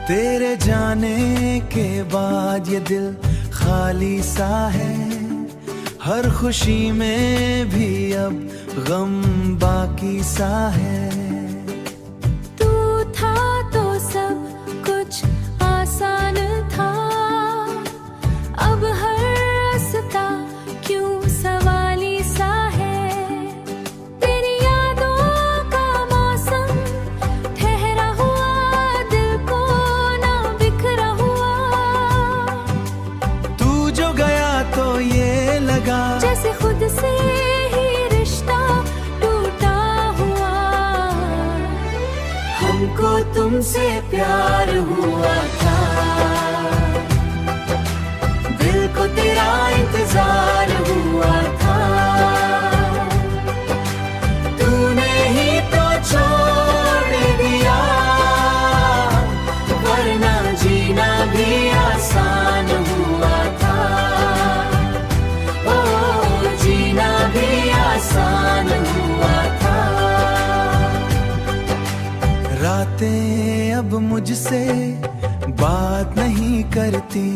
तेरे जाने के बाद ये दिल खाली सा है, हर खुशी में भी अब गम बाकी सा है। तू था तो सब कुछ आसान था, अब हर रास्ता क्यों सवाली सा है। तेरी यादों का मौसम ठहरा हुआ, दिल को ना बिखरा हुआ। तू जो गया तो ये लगा जैसे खुद से ही रिश्ता टूटा हुआ। हमको तुमसे प्यार हुआ था, दिल को तेरा इंतजार हुआ था। तूने ही तो छोड़ दिया, वरना जीना भी आसान हुआ था। ओ जीना भी आसान हुआ था। रातें अब मुझसे बात नहीं करती,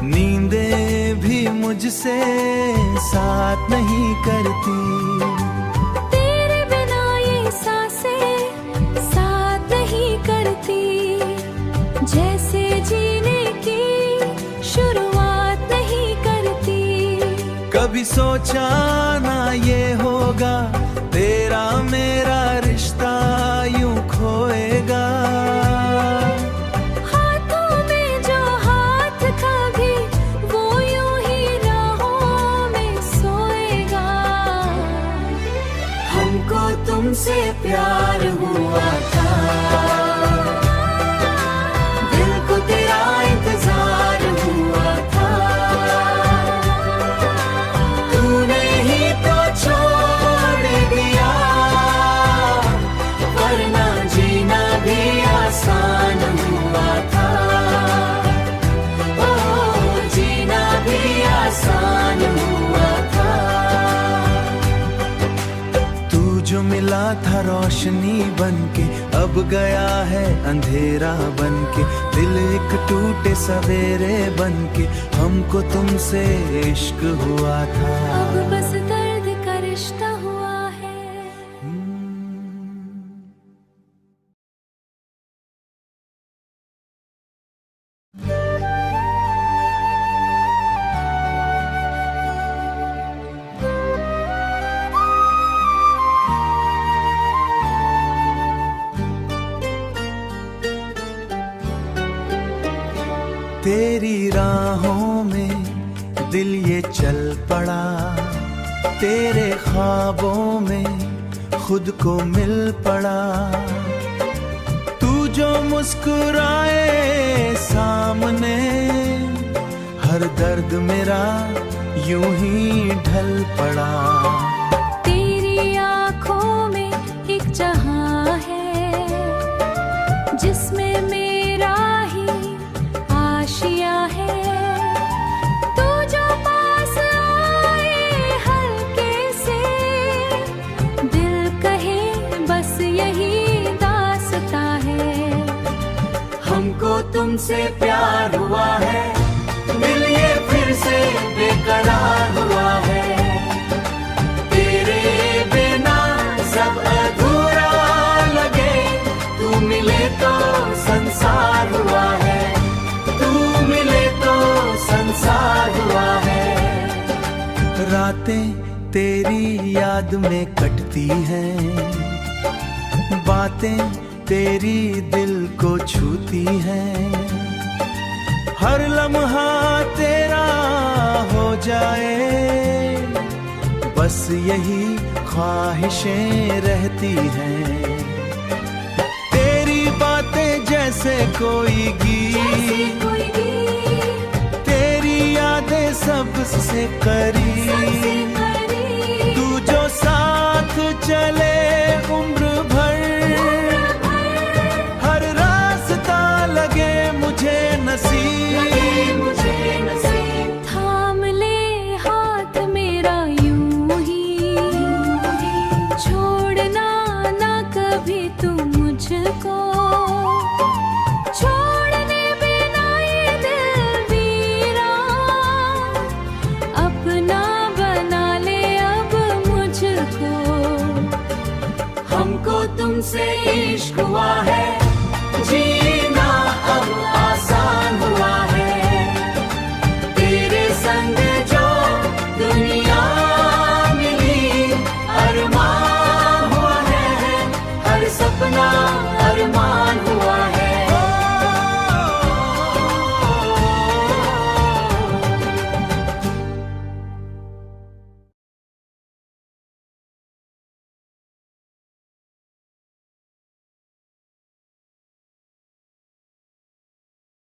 नींदें भी मुझसे साथ नहीं करती। तेरे बिना ये सांसें साथ नहीं करती, जैसे जीने की शुरुआत नहीं करती। कभी सोचा ना ये होगा, तेरा मेरा रिश्ता यूं खोएगा। हाथों में जो हाथ था भी वो यूं ही राहों में सोएगा। हमको तुमसे प्यार हुआ था, दिल को तेरा इंतजार हुआ था। तूने ही तो छोड़ दिया, वरना जीना भी आसान हुआ था। ओ जीना भी आसान हुआ था। तू जो मिला था रोशनी बनके, अब गया है अंधेरा बनके। दिल एक टूटे सवेरे बनके, हमको तुमसे इश्क हुआ था। अब बस दर्द का रिश्ता हुआ है। तेरी राहों में दिल ये चल पड़ा, तेरे ख्वाबों में खुद को मिल पड़ा। तू जो मुस्कुराए सामने, हर दर्द मेरा यूं ही ढल पड़ा। तेरी आँखों में एक जहां है, जिसमें मेरा ही आशिया है। तू जो पास आए हल्के से, दिल कहे बस यही दास्ता है। हमको तुमसे प्यार हुआ है, दिल ये फिर से बेकरार हुआ है। तेरे बिना सब अधूरा लगे, तू मिले तो संसार हुआ है। तू मिले तो संसार हुआ है। रातें तेरी याद में कटती हैं, बातें तेरी दिल को छूती हैं। हर लम्हा तेरा हो जाए, बस यही ख्वाहिशें रहती हैं। तेरी बातें जैसे कोई गीत, तेरी यादें सबसे करीब। तू जो साथ चले उम्र